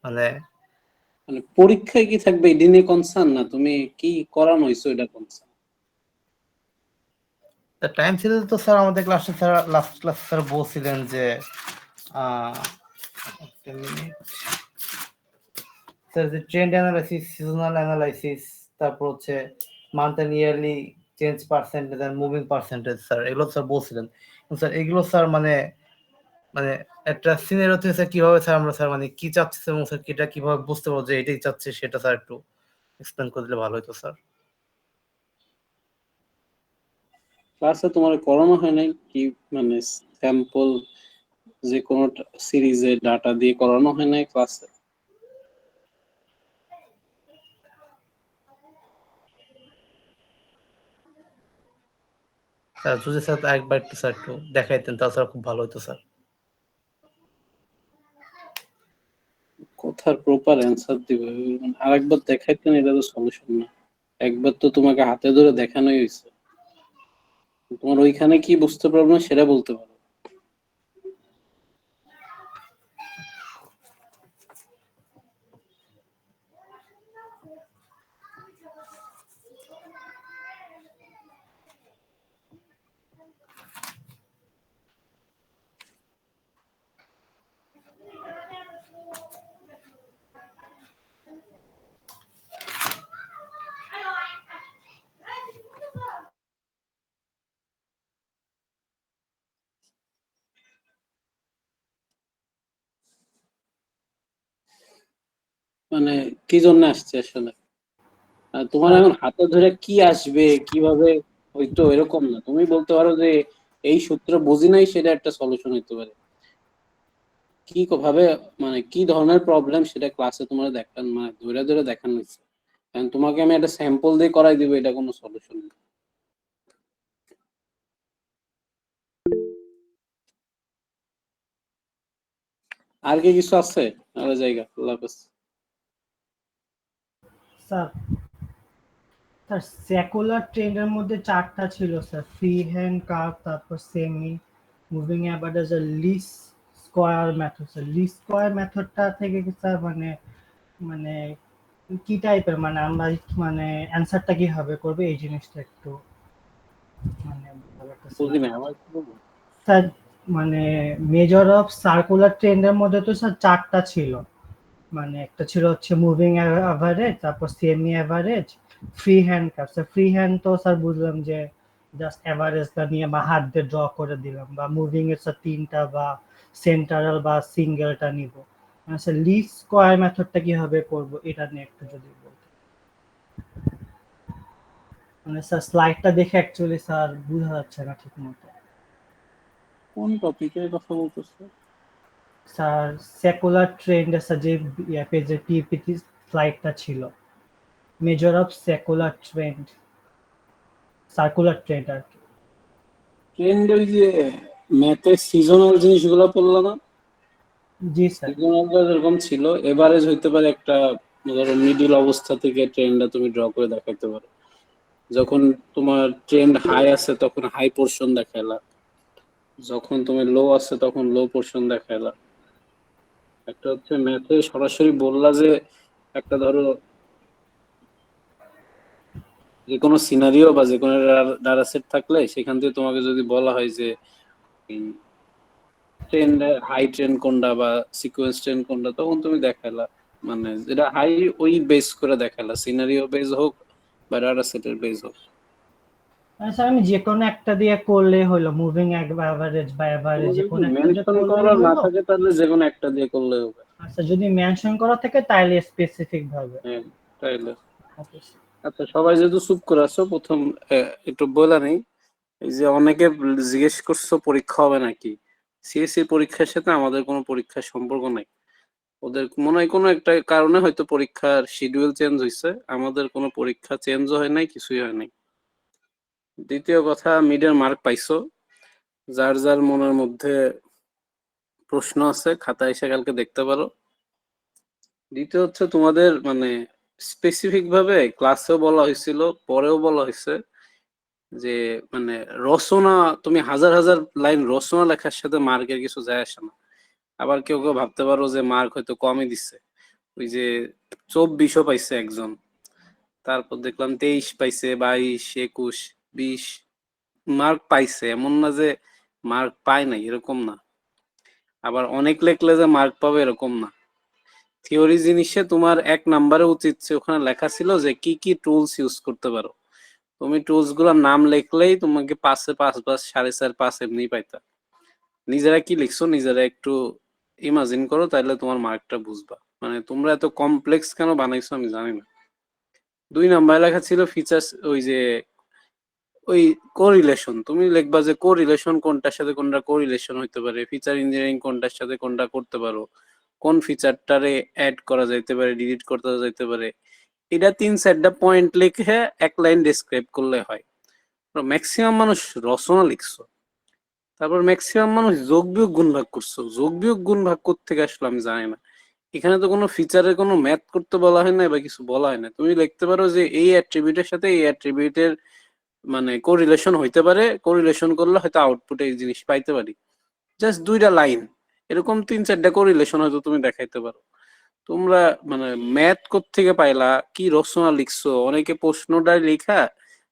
মানে মানে পরীক্ষায় কি থাকবে এটা নিয়ে কনসার্ন না, তুমি কি করানো হইছো এটা কনসার্ন? টাইম ছিল তো স্যার, আমাদের ক্লাসে স্যার লাস্ট ক্লাস স্যার বলছিলেন যে একটা মিনিট স্যার, যে ট্রেন্ড অ্যানালাইসিস, সিজনাল অ্যানালাইসিস, তারপর হচ্ছে month and yearly change percentage and moving percentage, sir এগুলো স্যার বলছিলেন। স্যার এগুলো স্যার মানে মানে একটা সিনারিওতে স্যার কিভাবে স্যার আমরা স্যার মানে কি চাচ্ছি এবং স্যার এটা কিভাবে বুঝতে পারবো যে এটাই চাচ্ছে, সেটা স্যার একটু এক্সপ্লেন করে দিলে ভালো হতো স্যার। ক্লাসে তোমার করানো হয় নাই কি, মানে স্যাম্পল যে কোনো সিরিজের ডাটা দিয়ে করানো হয় নাই ক্লাসে? স্যার যদি স্যার একবার একটু স্যার একটু দেখাইতেন তাহলে স্যার খুব ভালো হতো স্যার। কথার প্রপার অ্যান্সার দিবে, আরেকবার দেখাইতেন, এটা তো সলিউশন না। একবার তো তোমাকে হাতে ধরে দেখানোই হয়েছে, তোমার ওইখানে কি বুঝতে পারবো না সেটা বলতে পারো। মানে কি জন্য আসছে আসলে, আর তোমার স্যার এখন হাতে ধরে কি আসবে কিভাবে হয়তো এরকম না, তুমি বলতে পারো যে এই সূত্র বুঝি নাই, সেটা একটা সলিউশন হইতে পারে। কি ভাবে, মানে কি ধরনের প্রবলেম সেটা ক্লাসে তোমার দেখান, মানে ধরে ধরে দেখানো হয়েছে। এখন তোমাকে আমি একটা স্যাম্পল দিয়ে করাই দিব, এটা কোনো সলিউশন না। আর কি কিছু আছে? আরে জায়গা, আল্লাহ হাফেজ। স্যার স্যার সেকুলার ট্রেন্ডের মধ্যে চারটা ছিল স্যার, ফ্রি হ্যান্ড কার্ভ, তারপর সেমি, মুভিং অ্যাভারেজ আর least square method. Sir least square মেথডটা থেকে কি স্যার মানে মানে কি টাইপের, মানে আমরা মানে অ্যান্সারটা কিভাবে করবে এই জিনিসটা একটু মানে ভালো একটা বুঝি না, আমার কি বলবো? স্যার মানে মেজর অফ সার্কুলার ট্রেন্ডের মধ্যে তো স্যার চারটা ছিল, মানে একটা ছিল হচ্ছে মুভিং অ্যাভারেজ, তারপর semi average, free hand curve. Sir free hand তো স্যার বুঝলাম যে জাস্ট অ্যাভারেজটা নিয়ে বা হাত দিয়ে ড্র করে দিলাম, বা মুভিং এর স্যার তিনটা বা সেন্টারাল বা সিঙ্গেলটা নিব। স্যার লিস্ট স্কোয়ার মেথডটা কিভাবে করব এটা নিয়ে একটু যদি বলতেন। মানে স্যার স্লাইডটা দেখে অ্যাকচুয়ালি স্যার বোঝা যাচ্ছে না ঠিক মতো। কোন টপিকের কথা বলতেছো? স্যার সেকুলার ট্রেন্ড স্যার যে পেজে পিপিটি স্লাইডটা ছিল, major of secular trend, circular trend আর কি। ট্রেন্ড ওই যে ম্যাথের সিজনাল জিনিসগুলো পড়লো না? জি স্যার। সিজনালটা যেরকম ছিল, এভারেজ হইতে পারে একটা, ধরো মিডিল অবস্থা থেকে ট্রেন্ডটা তুমি ড্র করে দেখাইতে পারো। যখন তোমার ট্রেন্ড হাই আছে তখন হাই পোর্শন দেখাইলা, যখন তুমি লো আছে তখন লো পোর্শন দেখাইলা। একটা হচ্ছে ম্যাথে সরাসরি বললা যে একটা ধরো যে কোনো সিনারিও বা যে কোনো ডাটা সেট থাকলে সেখান থেকে তোমাকে যদি বলা হয় যে ট্রেন্ড, হাই ট্রেন্ড কোনটা বা সিকোয়েন্স ট্রেন্ড কোনটা, তখন তুমি দেখাইলা, মানে যেটা হাই ওই বেস করে দেখাইলা, সিনারিও বেস হোক বা ডাটা সেটের বেস হোক। স্যার আমি যে কোনো একটা দিয়ে করলে হলো, মুভিং অ্যাভারেজ বা অ্যাভারেজ তোমাকে যে যদি কোনো একটা দিয়ে মেনশন করলেই করা না হলো। থাকে তাহলে যে কোনো একটা দিয়ে করলে হবে। আচ্ছা যদি মেনশন করা থাকে তাহলে স্পেসিফিক ভাবে। হ্যাঁ, তাইলে। ওকে আচ্ছা, সবাই যেহেতু চুপ করে আছো, প্রথম একটু বলে নেই। এই যে অনেকে জিজ্ঞেস করছো পরীক্ষা হবে নাকি, সিএসসি পরীক্ষার সাথে আমাদের কোনো পরীক্ষার সম্পর্ক নাই। ওদের মনে হয় কোনো একটা কারণে হয়তো পরীক্ষার শিডিউল চেঞ্জ হয়েছে, আমাদের কোনো পরীক্ষা চেঞ্জও হয় নাই, কিছুই হয় নাই। দ্বিতীয় কথা, মিডের মার্ক পাইছো, যার যার মনের মধ্যে প্রশ্ন আছে খাতা এসে কালকে দেখতে পারো। দ্বিতীয় হচ্ছে তোমাদের মানে স্পেসিফিক ভাবে ক্লাসেও বলা হয়েছিল, পরেও বলা হয়েছে যে মানে রচনা, তুমি হাজার হাজার লাইন রচনা লেখার সাথে মার্কের কিছু যায় আসে না। আবার কেউ কেউ ভাবতে পারো যে মার্ক হয়তো কমই দিচ্ছে, ওই যে 24ও পাইছে একজন, তারপর দেখলাম 23 পাইছে, 22, 21, 20 মার্ক পাইছে। এমন না যে মার্ক পায় নাই, এরকম না। আবার অনেক লেখলে যে মার্ক পাবে এরকম না। থিওরি জিনিসে তোমার 1 নাম্বারে উচিত ওখানে লেখা ছিল যে কি কি টুলস ইউজ করতে পারো। তুমি টুলস গুলোর নাম লিখলেই তোমাকে 5-এ 5 বা 4.5 5 এমনি পাইতা। নিজেরা কি লিখছো নিজেরা একটু ইমাজিন করো, তাহলে তোমার মার্কটা বুঝবা। মানে তোমরা এত কমপ্লেক্স কেন বানাইছো আমি জানি না। 2 নাম্বারে লেখা ছিল ফিচার্স, ওই যে ওই কোরিলেশন। তুমি লিখবা যে কোরিলেশন কোনটার সাথে কোনটা কোরিলেশন হইতে পারে, ফিচার ইঞ্জিনিয়ারিং কোনটার সাথে কোনটা করতে পারো, কোন ফিচারটারে অ্যাড করা যাইতে পারে, ডিলিট করতে যাইতে পারে। এটা 3-4টা পয়েন্ট লিখে 1 লাইন ডেসক্রাইব করলে হয়। ম্যাক্সিমাম মানুষ রচনা লিখছো, তারপর ম্যাক্সিমাম মানুষ যোগ বিয়োগ গুণ ভাগ করছো। যোগ বিয়োগ গুণ ভাগ করতে আসলে আমি জানি না। এখানে তো কোনো ফিচারের কোনো ম্যাথ করতে বলা হয় না বা কিছু বলা হয় না। তুমি লিখতে পারো যে এই অ্যাট্রিবিউটের সাথে এই অ্যাট্রিবিউটের মানে কোরিলেশন হইতে পারে, কোরিলেশন করলে হয়তো আউটপুটে এই জিনিস পাইতে পারি। জাস্ট 2টা লাইন, এরকম 3-4টা কোরিলেশন হয়তো তুমি দেখাইতে পারো। তোমরা মানে ম্যাথ থেকে পাইলা, কি রচনা লিখছো? অনেকে প্রশ্নটা লেখা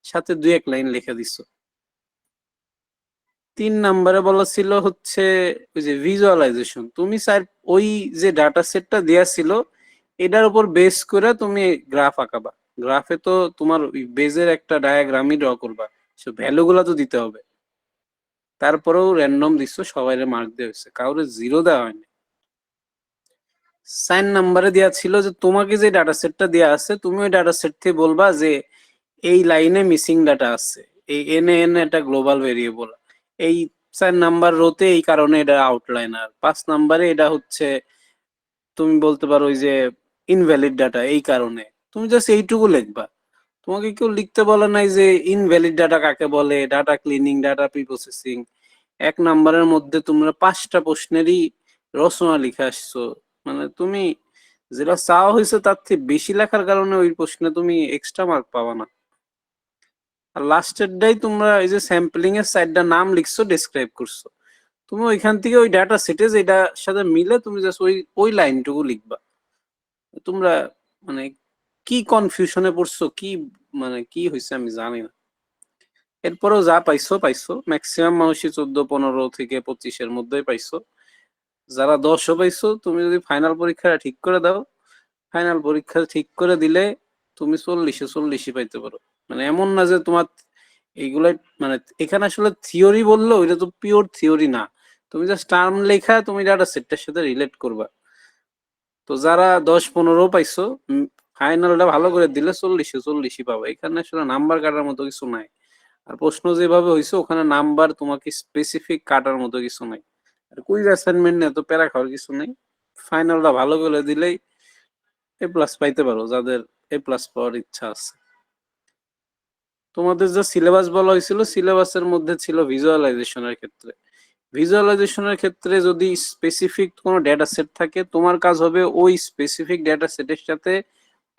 সাথে 2-1 লাইন লিখে দিছো। 3 নাম্বারে বলা ছিল হচ্ছে ওই যে ভিজুয়ালাইজেশন। তুমি স্যার ওই যে ডাটা সেটটা দেয়া ছিল এটার উপর বেস করে তুমি গ্রাফ আঁকাবা। গ্রাফে তো তোমার ওই বেজের একটা ডায়াগ্রামই ড্র করবা, সো ভ্যালু গুলা তো দিতে হবে। তারপরেও র্যান্ডম দিছো, সবাইরে মার্ক দেওয়া হয়েছে, কাউরে 0 দেওয়া হয়নি। 4 নাম্বারে দেওয়া ছিল যে তোমাকে যে ডাটা সেটটা দেওয়া আছে তুমি ওই ডাটা সেট থেকে বলবা যে এই লাইনে মিসিং ডাটা আছে, এই এন একটা গ্লোবাল ভেরিয়েবল, এই 4 নাম্বার রোতে এই কারণে এটা আউটলাইনার। 5 নাম্বারে এটা হচ্ছে তুমি বলতে পারো ওই যে ইনভ্যালিড ডাটা এই কারণে। তুমি জাস্ট এইটুকু লিখবা। তোমাকে কেউ লিখতে বলে নাই যে ইনভ্যালিড ডাটা কাকে বলে, data cleaning, data pre processing. 1 নাম্বারের মধ্যে তোমরা 5টা প্রশ্নেরই রচনা লিখে আসছো। মানে তুমি যেটা চাওয়া হয়েছে তার থেকে বেশি লেখার কারণে ওই প্রশ্নে তুমি এক্সট্রা মার্ক পাবা না। আর লাস্টেরটাই তোমরা এই যে স্যাম্পলিং এর 4টা নাম লিখছো, ডেসক্রাইব করছো। তুমি ওইখান থেকে ওই ডাটা সেটে যেটার সাথে মিলে তুমি জাস্ট ওই লাইনটুকু লিখবা। তোমরা মানে কি কনফিউশনে পড়ছো, কি মানে কি হয়েছে আমি জানি না। এরপরেও যা পাইছো পাইছো, ম্যাক্সিমাম মানুষই 14, 15 থেকে 25-এর মধ্যেই পাইছো। যারা 10ও পাইছো, তুমি যদি ফাইনাল পরীক্ষাটা ঠিক করে দাও, ফাইনাল পরীক্ষা ঠিক করে দিলে তুমি 40-এ 40-ই পাইতে পারো। মানে এমন না যে তোমার এইগুলাই মানে এখানে আসলে থিওরি বললো ওইটা তো পিওর থিওরি না। তুমি জাস্ট টার্ম লেখা তুমি ডাটা সেটটার সাথে রিলেট করবা। তো যারা 10-15 পাইছো, ফাইনালটা ভালো করে দিলে 40-এ 40-ই পাবে। এখানে আসলে নাম্বার কাটার মতো কিছু নাই। আর প্রশ্ন যেভাবে হয়েছে ওখানে নাম্বার তোমাকে স্পেসিফিক কাটার মতো কিছু নাই। আর কুইজ অ্যাসাইনমেন্ট নিয়ে তো প্যারা খাওয়ার কিছু নেই। ফাইনালটা ভালো করে দিলেই A+ পাইতে পারো, যাদের A+ পাওয়ার ইচ্ছা আছে। তোমাদের যে সিলেবাস বলা হয়েছিল, সিলেবাসের মধ্যে ছিল ভিজুয়ালাইজেশনের ক্ষেত্রে। ভিজুয়ালাইজেশনের ক্ষেত্রে যদি স্পেসিফিক কোনো ডেটা সেট থাকে, তোমার কাজ হবে ওই স্পেসিফিক ডেটা সেটের সাথে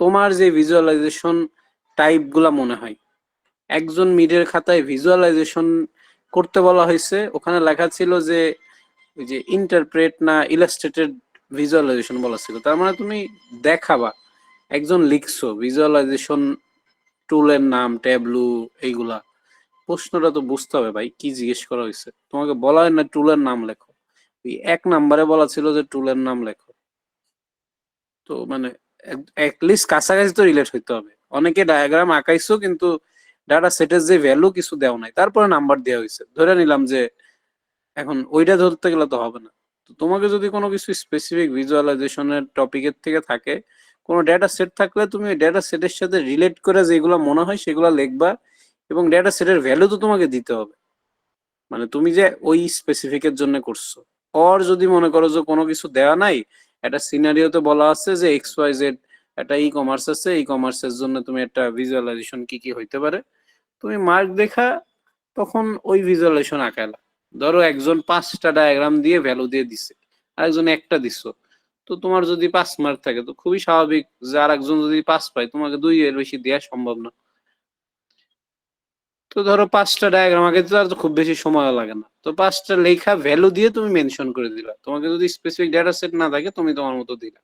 তোমার যে ভিজুয়ালাইজেশন টাইপ গুলা মনে হয়। একজন মিডের খাতায় ভিজুয়ালাইজেশন করতে বলা হয়েছে, ওখানে লেখা ছিল যে ওই যে ইন্টারপ্রেট না ইলাস্ট্রেটেড ভিজুয়ালাইজেশন বলা ছিল। তার মানে তুমি দেখাবা, একজন লিখছো ভিজুয়ালাইজেশন টুলের নাম, ট্যাবলু, এইগুলা। প্রশ্নটা তো বুঝতে হবে ভাই, কি জিজ্ঞেস করা হয়েছে। তোমাকে বলা হয় না টুলের নাম লেখো, ওই 1 নাম্বারে বলা ছিল যে টুলের নাম লেখো। তো মানে লিস্ট কাছাকাছি তো রিলেট হইতে হবে। অনেকে ডায়াগ্রাম আঁকাইছো কিন্তু ডাটা সেটের যে ভ্যালু কিছু দেওয়া নাই, তারপরে নাম্বার দেওয়া হয়েছে। ধরে নিলাম যে এখন ওইটা ধরতে গেলে তো হবে না। তো তোমাকে যদি কোনো কিছু স্পেসিফিক ভিজুয়ালাইজেশনের টপিকের থেকে থাকে, কোনো ডেটা সেট থাকলে তুমি ওই ডেটা সেটের সাথে রিলেট করে যেগুলো মনে হয় সেগুলো লিখবা, এবং ডেটা সেটের ভ্যালু তো তোমাকে দিতে হবে। মানে তুমি যে ওই স্পেসিফিকের জন্য করছো। আর যদি মনে করো যে কোনো কিছু দেওয়া নাই, একটা সিনারিওতে বলা আছে যে XYZ একটা ই কমার্স আছে, ই কমার্সের জন্য তুমি একটা ভিজুয়ালাইজেশন কি কি হইতে পারে, তুমি মার্ক দেখা তখন ওই ভিজুয়ালাইজেশন আঁকালা। ধরো একজন 5টা ডায়াগ্রাম দিয়ে ভ্যালু দিয়ে দিছে, আরেকজন একটা দিছো, তো তোমার যদি 5 মার্ক থাকে তো খুবই স্বাভাবিক যে আরেকজন যদি 5 পায়, তোমাকে 2 এর বেশি দেওয়া সম্ভব না। তো ধরো 5টা ডায়াগ্রাম আঁকাইতে তো আর তো খুব বেশি সময় লাগে না। তো 5টা লেখা ভ্যালু দিয়ে তুমি মেনশন করে দিলা। তোমাকে যদি স্পেসিফিক ডেটা সেট না থাকে তুমি তোমার মতো দিলা।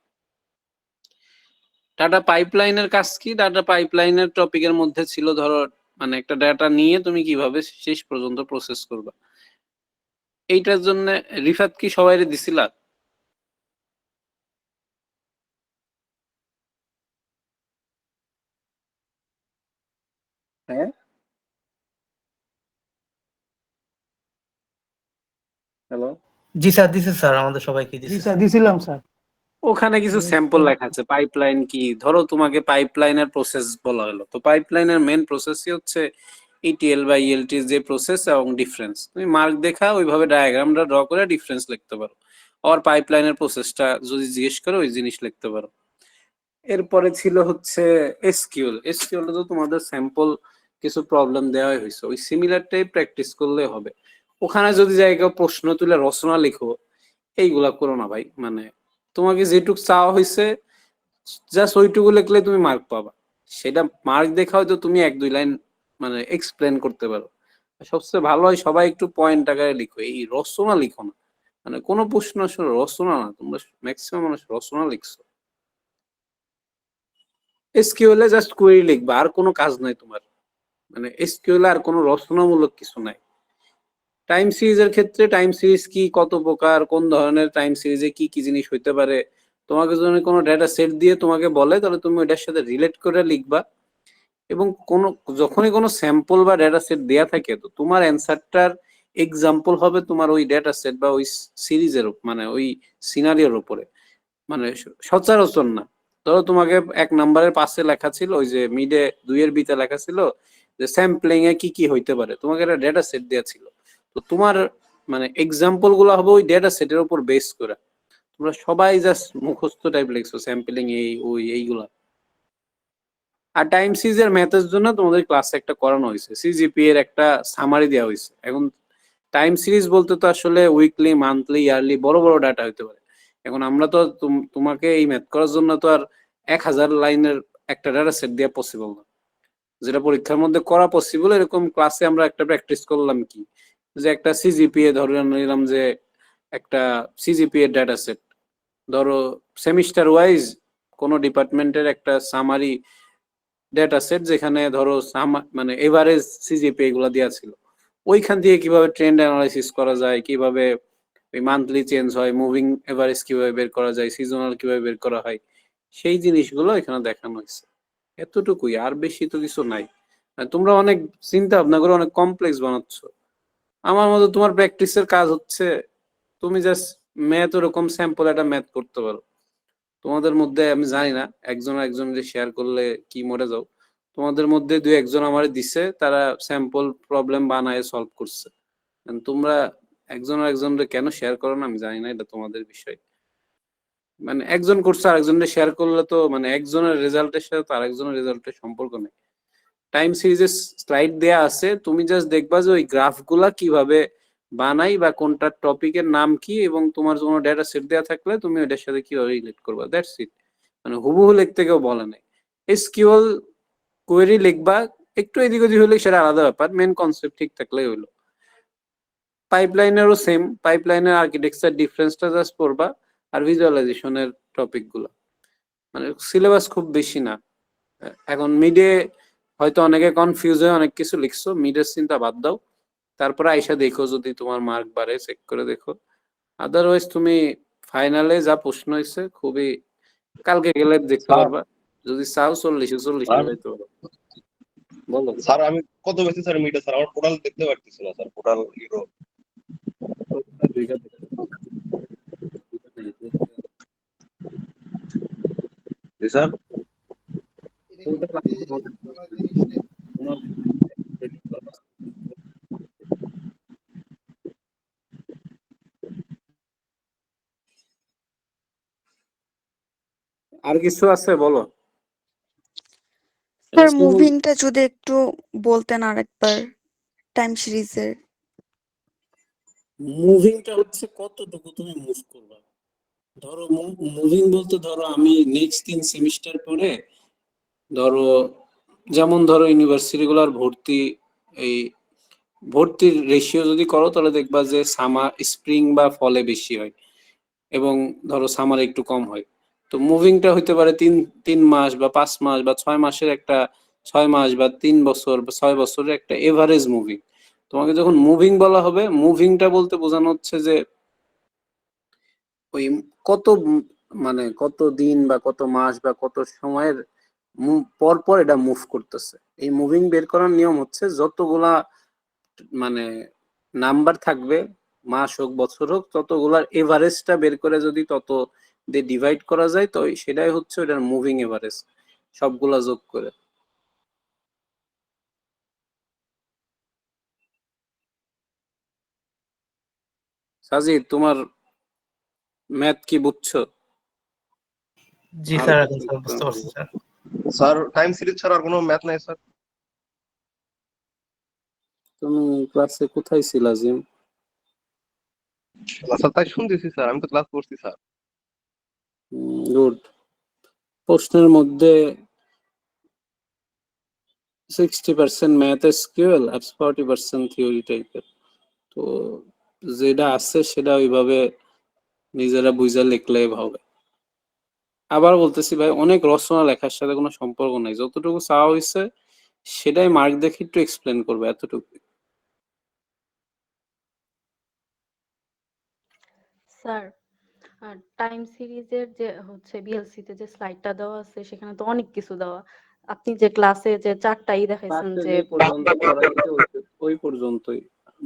ডাটা পাইপলাইনের কাজ কি? ডাটা পাইপলাইনের টপিকের মধ্যে ছিল ধরো মানে একটা ডাটা নিয়ে তুমি কিভাবে শেষ পর্যন্ত প্রসেস করবা। এইটার জন্য রিফাত কি সবাইরে দিছিলা? হ্যাঁ, হ্যালো, জি স্যার, দিছে স্যার, আমাদের সবাইকে জি দিছে। স্যার দিছিলাম স্যার। ওখানে কিছু স্যাম্পল লেখা আছে। পাইপলাইন কি, ধরো তোমাকে পাইপলাইনের প্রসেস বলা হলো, তো পাইপলাইনের মেন প্রসেসই হচ্ছে ইটিএল বা ইএলটি যে প্রসেস এবং ডিফারেন্স। তুমি মার্ক দেখা ওইভাবে ডায়াগ্রামটা ড্র করে ডিফারেন্স লিখতে পারো। আর পাইপলাইনের প্রসেসটা যদি জিজ্ঞেস করে ওই জিনিস লিখতে পারো। এরপরে ছিল হচ্ছে এসকিউএল। এসকিউএল তো তোমাদের স্যাম্পল কিছু প্রবলেম দেওয়া হয়েছে, ওই সিমিলারটাই প্র্যাকটিস করলে হবে। ওখানে যদি জায়গা প্রশ্ন তুলে রচনা লিখো, এইগুলা করো না ভাই। মানে তোমাকে যেটুক চাওয়া হয়েছে জাস্ট ওইটুকু লিখলে তুমি মার্ক পাবা। সেটা মার্ক দেখা হয়তো তুমি 1-2 লাইন মানে এক্সপ্লেন করতে পারো। সবচেয়ে ভালো হয় সবাই একটু পয়েন্ট আকারে লিখো, এই রচনা লিখো না। মানে কোনো প্রশ্ন আসলে রচনা না, তোমরা ম্যাক্সিমাম মানুষ রচনা লিখছো। এসকিউএল এ জাস্ট কোয়েরি লিখবা, আর কোনো কাজ নাই তোমার। মানে এসকিউএল আর কোনো রচনামূলক কিছু নাই। টাইম সিরিজের ক্ষেত্রে টাইম সিরিজ কি, কত প্রকার, কোন ধরনের টাইম সিরিজে কি কি জিনিস হইতে পারে, তোমাকে যদি কোনো ডেটা সেট দিয়ে তোমাকে বলে তাহলে তুমি ওইটার সাথে রিলেট করে লিখবা। এবং কোন যখনই কোনো স্যাম্পল বা ডেটা সেট দেয়া থাকে, তো তোমার অ্যান্সারটার এক্সাম্পল হবে তোমার ওই ডেটা সেট বা ওই সিরিজের মানে ওই সিনারিওর উপরে। মানে সচরাচর না। ধরো তোমাকে 1 নম্বরের পাশে লেখা ছিল, ওই যে মিডে 2 এর বিতে লেখা ছিল যে স্যাম্পলিং এ কি কি হইতে পারে, তোমাকে একটা ডেটা সেট দেওয়া ছিল। তো তোমার মানে এক্সাম্পল গুলো হবে ওই ডেটা সেটের উপর বেস করে। তোমরা সবাই জাস্ট মুখস্থ টাইপ লিখছো স্যাম্পলিং এই ওই এইগুলা। আর টাইম সিরিজের ম্যাথের জন্য তোমাদের ক্লাসে একটা করানো হয়েছে, সিজিপি এর একটা সামারি দেওয়া হয়েছে। এখন টাইম সিরিজ বলতে তো আসলে উইকলি, মান্থলি, ইয়ারলি বড় বড় ডাটা হইতে পারে। এখন আমরা তো তোমাকে এই ম্যাথ করার জন্য তো আর 1000 লাইনের একটা ডাটা সেট দেওয়া পসিবল না। যেটা পরীক্ষার মধ্যে করা পসিবল, এরকম ক্লাসে আমরা একটা প্র্যাকটিস করলাম কি, যে একটা সিজিপিএ ধরে নিলাম, যে একটা সিজিপিএ ডাটা সেট ধরো সেমিস্টার ওয়াইজ কোন ডিপার্টমেন্টের একটা সামারি ডেটা সেট, যেখানে ধরো মানে এভারেজ সিজিপি এগুলো দেওয়া ছিল। ওইখান থেকে কিভাবে ট্রেন্ড অ্যানালাইসিস করা যায়, কিভাবে ওই মান্থলি চেঞ্জ হয়, মুভিং এভারেজ কিভাবে বের করা যায়, সিজনাল কিভাবে বের করা হয়, সেই জিনিসগুলো এখানে দেখানো হয়েছে। এতটুকুই, আর বেশি তো কিছু নাই। তোমরা অনেক চিন্তা ভাবনা করে অনেক কমপ্লেক্স বানাচ্ছ। আমার মতো তোমার প্র্যাকটিসের কাজ হচ্ছে তুমি জাস্ট ম্যাথ, ওরকম স্যাম্পল একটা ম্যাথ করতে পারো। তোমাদের মধ্যে আমি জানি না একজন একজনকে শেয়ার করলে কি মরে যাও, তোমাদের মধ্যে 2-1 জন আমার দিছে, তারা স্যাম্পল প্রবলেম বানায় সলভ করছে। তোমরা একজন একজনকে কেন শেয়ার করো না আমি জানি না, এটা তোমাদের বিষয়। মানে একজন করছে আরেকজনকে শেয়ার করলে তো মানে একজনের রেজাল্টের সাথে তো আরেকজনের রেজাল্টের সম্পর্ক নেই। টাইম সিরিজের স্লাইড দেয়া আছে, তুমি জাস্ট দেখবা যে ওই গ্রাফগুলা কিভাবে বানাই বা কোনটা টপিকের নাম কি, এবং তোমার কোনো ডেটা সেট দেওয়া থাকলে তুমি ওইটার সাথে কিভাবে রিলেট করবা, দ্যাটস ইট। মানে হুবহু লিখতে কেউ বলে নাই। এসকিউএল কোয়েরি লিখবা, একটু এদিক ওদিক হলে সেটা আলাদা ব্যাপার, মেন কনসেপ্ট ঠিক থাকলেই হইলো। পাইপলাইনেরও সেম, পাইপলাইনের আর্কিটেকচার ডিফারেন্সটা জাস্ট পড়বা, আর ভিজুয়ালাইজেশনের টপিক গুলো। মানে সিলেবাস খুব বেশি না। এখন মিডে হয়তো অনেকে কনফিউজ হয়ে অনেক কিছু লিখছো, মিডের চিন্তা বাদ দাও, তারপরে আইসা দেখো যদি তোমার মার্ক বাড়ে চেক করে দেখো। আদারওয়াইজ তুমি ফাইনালে যা প্রশ্ন হয়েছে খুবই, কালকে গেলে দেখতে স্যার পারবা। যদি চাও 40 স্যার যাইতে পারো। বলো। স্যার আমি কত বেশি স্যার মিটে স্যার আমার টোটাল দেখতে পারতেছি না স্যার, টোটাল ইউরো। দুইটা দেখতে পারো। জি স্যার। আর কিছু আছে বলো। স্যার মুভিংটা যদি একটু বলতেন আরেকবার, টাইম সিরিজের। মুভিংটা হচ্ছে কতটুকু তুমি মুভ করবা। ধরো মুভিং বলতে ধরো আমি নেক্সট 3 সেমিস্টার পরে ধরো, যেমন ধরো ইউনিভার্সিটি গুলার ভর্তি, এই ভর্তির রেশিও যদি করো তাহলে দেখবা যে সামার, স্প্রিং বা ফলে বেশি হয় এবং ধরো সামারে একটু কম হয়। তো মুভিংটা হইতে পারে 3 মাস বা 5 মাস বা 6 মাসের একটা 6 মাস বা 3 বছর বা 6 বছরের একটা এভারেজ মুভিং। তোমাকে যখন মুভিং বলা হবে, মুভিংটা বলতে বোঝানো হচ্ছে যে ওই কত মানে কত দিন বা কত মাস বা কত সময়ের পর পর এটা মুভ করতেছে। এই মুভিং বের করার নিয়ম হচ্ছে যতগুলা মানে নাম্বার থাকবে, মাস হোক বছর হোক, ততগুলার এভারেজটা বের করে যদি তত দিয়ে ডিভাইড করা যায়, তো সেটাই হচ্ছে ওটার মুভিং এভারেজ, সবগুলা যোগ করে। সাজিদ, তোমার ম্যাথ কি বুঝছো? জি আর স্যার, কিছু এখন স্যার বুঝতে পারছি স্যার। স্যার টাইম সিরিজ ছাড়া আর কোনো ম্যাথ নাই স্যার? তুমি ক্লাসে কোথায় ছিলা জিম? স্যার তাই শুনতেছি স্যার, আমি তো ক্লাস করছি স্যার। গুড। প্রশ্নের মধ্যে 60% ম্যাথ এসকিউএল আর 40% থিওরি টাইপের। তো যেটা আছে সেটা ওইভাবে নিজেরা বুঝা লিখলে হবে। আবার বলতেছি ভাই, অনেক রচনা লেখার সাথে কোনো সম্পর্ক নাই, যতটুকু চাওয়া হয়েছে সেটাই মার্ক দেখে একটু এক্সপ্লেন করবে, এতটুকু। স্যার, আর টাইম সিরিজের যে হচ্ছে বিএলসি তে যে স্লাইডটা দেওয়া আছে সেখানে তো অনেক কিছু দেওয়া। আপনি যে ক্লাসে যে চারটাই দেখাইছেন ক্লাসে যে যে পর্যন্ত পড়াইছে ওই পর্যন্তই,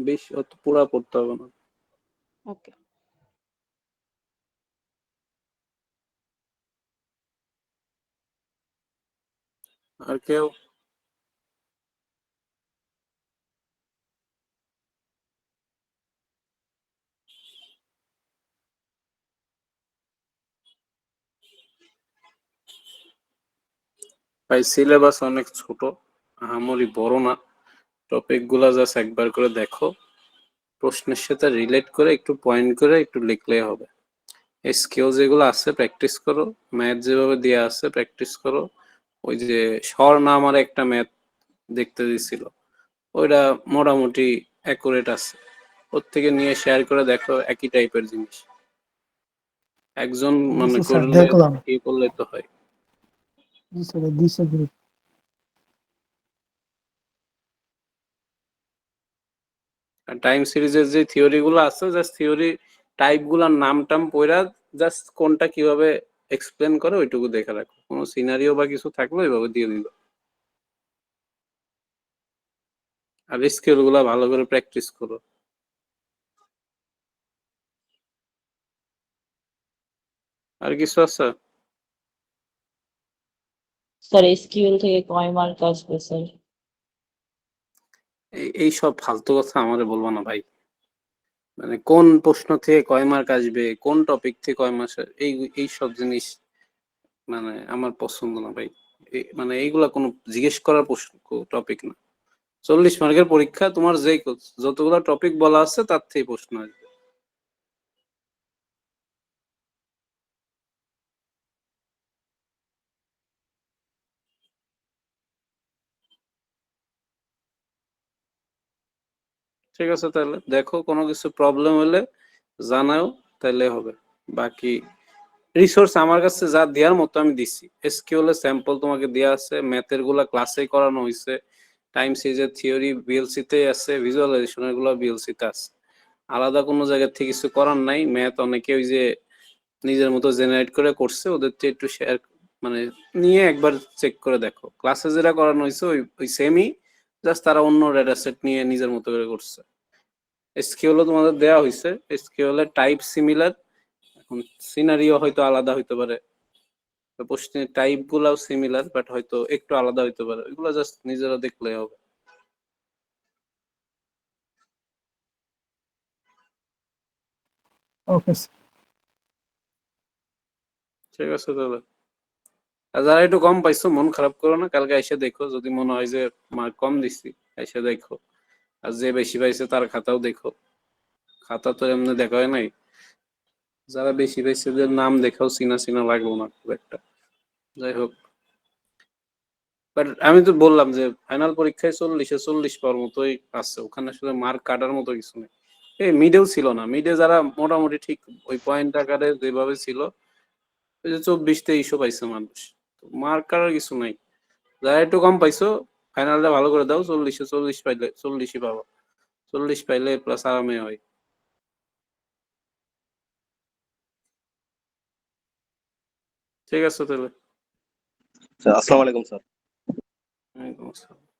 বেশ অত পুরা পড়তে হবে না। ওকে। আর কেউ? ভাই সিলেবাস অনেক ছোট, আহামরি বড় না। টপিক গুলা জাস্ট একবার করে দেখো, প্রশ্নের সাথে রিলেট করে একটু পয়েন্ট করে একটু লিখলেই হবে। স্কিল যেগুলো আছে প্র্যাকটিস করো, ম্যাথ যেভাবে দেওয়া আছে প্র্যাকটিস করো। ওই যে স্বর নাম আর একটা ম্যাথ দেখতে দিছিল, ওইটা মোটামুটি অ্যাকুরেট আছে, ওর থেকে নিয়ে শেয়ার করে দেখো, একই টাইপের জিনিস। একজন মনে দিছে স্যার, করলে দেখলাম। কি করলে তো হয়। দিছে গ্রুপ। আর টাইম সিরিজের যে থিওরি গুলো আছে, জাস্ট থিওরি টাইপ গুলার নাম টাম পড়া, জাস্ট কোনটা কিভাবে এক্সপ্লেন করে ওইটুকু দেখে রাখো, কোনো সিনারিও বা কিছু থাকলে ওইভাবে দিয়ে দিল। আর স্কিল গুলা ভালো করে প্র্যাকটিস করো। আর কিছু আছে? স্যার এসকিউএল থেকে কয় মার্ক আসবে স্যার? এই সব ফালতু কথা আমারে বলবো না ভাই। মানে কোন প্রশ্ন থেকে কয় মার্ক আসবে, কোন টপিক থেকে কয় মাস, এই সব জিনিস মানে আমার পছন্দ না ভাই। মানে এইগুলা কোনো জিজ্ঞেস করার প্রশ্ন টপিক না। 40 মার্কের পরীক্ষা, তোমার যে যতগুলো টপিক বলা আছে তার থেকে প্রশ্ন আসবে। ঠিক আছে, তাহলে দেখো, কোনো কিছু প্রবলেম হলে জানাও, তাহলে হবে। বাকি রিসোর্স আমার কাছে যা দেওয়ার মতো আমি দিচ্ছি। এসকিউএল এর স্যাম্পল তোমাকে দেওয়া আছে, ম্যাথের গুলা ক্লাসেই করানো হয়েছে, টাইম সিরিজের থিওরি বিএলসি তে আছে, ভিজুয়ালাইজেশনের গুলো বিএলসি তে আছে। আলাদা কোনো জায়গা থেকে কিছু করার নাই। ম্যাথ অনেকে ওই যে নিজের মতো জেনারেট করে করছে, ওদের থেকে একটু শেয়ার মানে নিয়ে একবার চেক করে দেখো। ক্লাসে যেটা করানো হয়েছে ওই সেমই, জাস্ট তারা অন্য ডেটা সেট নিয়ে নিজের মতো করে করছে। এসকিউএল তোমাদের দেওয়া হয়েছে, এসকিউএল এর টাইপ সিমিলার, এখন সিনারিও হয়তো আলাদা হইতে পারে, প্রশ্নের টাইপ গুলাও সিমিলার, বাট হয়তো একটু আলাদা হইতে পারে, ওইগুলো জাস্ট নিজেরা দেখলে হবে। ওকে। ঠিক আছে তাহলে। আর যারা একটু কম পাইছো মন খারাপ করো না, কালকে এসে দেখো, যদি মনে হয় যে মার্ক কম দিচ্ছি এসে দেখো। আর যে বেশি পাইছে তার খাতাও দেখো, খাতা তো এমনি দেখা হয় নাই। যারা বেশি পাইছে ওদের নাম দেখাও চিনা চিনা লাগলো না খুব একটা। যাই হোক, বাট আমি তো বললাম যে ফাইনাল পরীক্ষায় 40-40 পাওয়ার মতোই আছে, ওখানে আসলে মার্ক কাটার মতো কিছু নেই। এই মিডেও ছিল না, মিডে যারা মোটামুটি ঠিক ওই পয়েন্ট আকারে যেভাবে ছিল ওই যে 24-23 পাইছে মানুষ, মার্ক করার কিছু নাই। যারা একটু কম পাইছো ফাইনালটা ভালো করে দাও, 40 পাইলে 40ই পাবো, 40 পাইলে প্লাস আরামে হয়। ঠিক আছে তাহলে। আসসালামু আলাইকুম স্যার। ওয়ালাইকুম আসসালাম।